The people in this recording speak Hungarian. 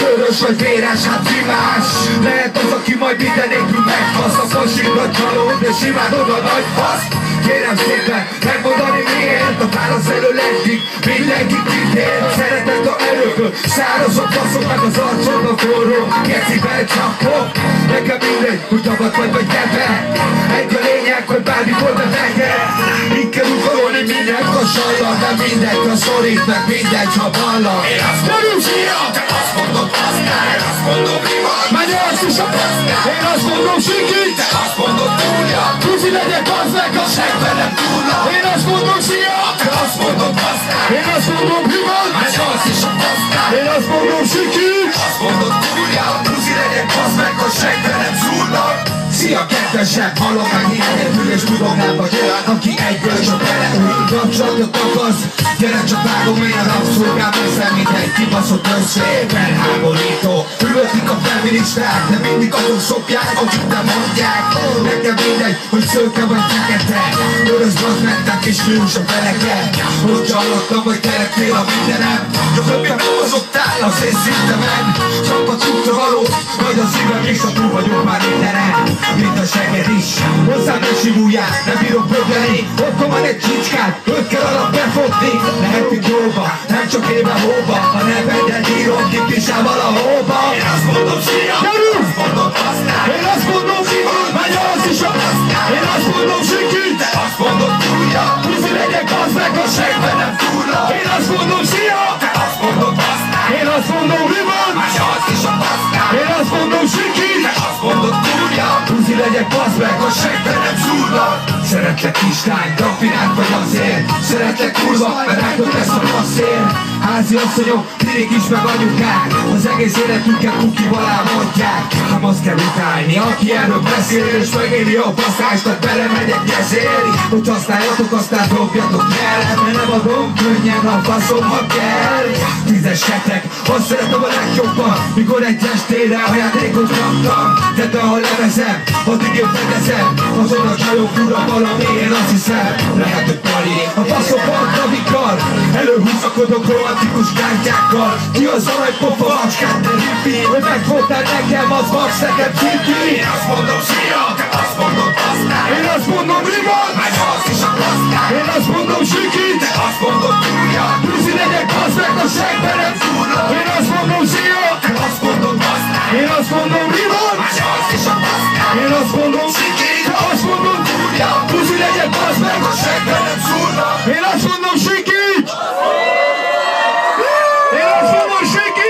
Sörös vagy véres, hát kimás. Lehet az, aki majd minden nélkül megfasz. A fasikat csalód, és imádod a nagy fasz. Kérem szépen megmondani miért. A válasz elől eddig mindenki kitér. Szeretet a erőből, szárazok faszok meg az arcodba forró. Kecivel csak hopp. Nekem mindegy, hogy avat vagy neve. Egy a lényeg, hogy bármikor bevegye. Így kell ugorolni minden kasallal. De mindegy, ha szorít meg mindegy, ha vallal. Én azt mondom, zsia, te azt mondod, aztán. Én azt mondom, rivad, menj azt is a aztán. Én azt mondom, sikít, te azt mondod, túlja. Tuzi legyek az meg a Segben nem túlna. Én azt mondom, zsia, Te azt mondod, aztán. én azt mondom, rivad, Menj azt is a aztán. én azt mondom, sikít. Azt mondod, túlja. Tuzi legyek, az meg a segben nem szúrna. Szia kedvesek, hallom meg ilyenek, üres tudom nem vagy olyan, aki egyből csak beleül. Kapcsolatot akarsz, gyere csak vágom én a rabszolgám, ezzel mint egy kibaszott összében háborító. Üvöltik a feministák, de mindig azok szopják, akik nem mondják. Nekem mindegy, hogy szőke vagy fekete, örös bazmettek és fős a feleke. Hogy csalottam, vagy tereknél a mindenem, csak többé behozottál az én szintemen. Csak a cukra való, vagy a szívem is, ha túl vagyok már mindenen. Mint a seged is, hozzám ne simuljál, nem bírok bögölni. Otthon van egy csicskát, őt kell alap befogni. Lehetünk jóba, nem csak éve hóba, a nevedet írom ki pisával a hóba. Én azt mondom, zsia, azt mondod, aztán. Én azt mondom, sikít, menj az is a aztán. Én azt mondom, sikít, Te azt mondod, túlja. Tuzi legyek az meg a segben nem túlna. Én azt mondom, szia, Te azt mondod, aztán. én azt mondom, rivad, Menj azt is a aztán. én azt mondom, sikít. Te azt mondod, túlja. Tuzi legyek az meg a Segben nem szúrna. Szeretlek kislány, rafinát vagy azért. Szeretlek kurva, mert rákod lesz a passzér. Házi asszonyok, tiék is meg anyukák. Az egész életünket kukival álmodják. Nem azt kell utálni, aki erről beszél, és megéri a passzást, tehát belemegyek nyezélni. Hogy használjatok, aztán dobjatok el, mert nem adom könnyen a faszom, ha kell. Tízeskedtek, azt szeretem a legjobban, mikor egy testére ajándékot kaptam. De ha levezem, addig én fedezem, azon a csajok ura valami, én azt hiszem. Lehet, hogy pali, a faszom pantavikkal, előhúzakodok romantikus kártyákkal. Ki az aranypofa macskát, te hippi, hogy megvoltál nekem, az max nekem ciki. Én azt mondom, zsia, te azt mondod, aztán. Én azt mondom, rivad, Menj azt is a aztán. én azt mondom, sikít. Te azt mondod, túlja. Tuzi legyek, az meg a segben nem Túlna. Én azt mondom, szia, Te azt mondod, aztán. én azt mondom, rivad, Menj azt is a aztán. én azt mondom, Sikít. te azt mondom, Túlja. Tuzi legyek, az meg A segben nem szúrna. Én azt mondom, sikít! Én azt mondom, sikít!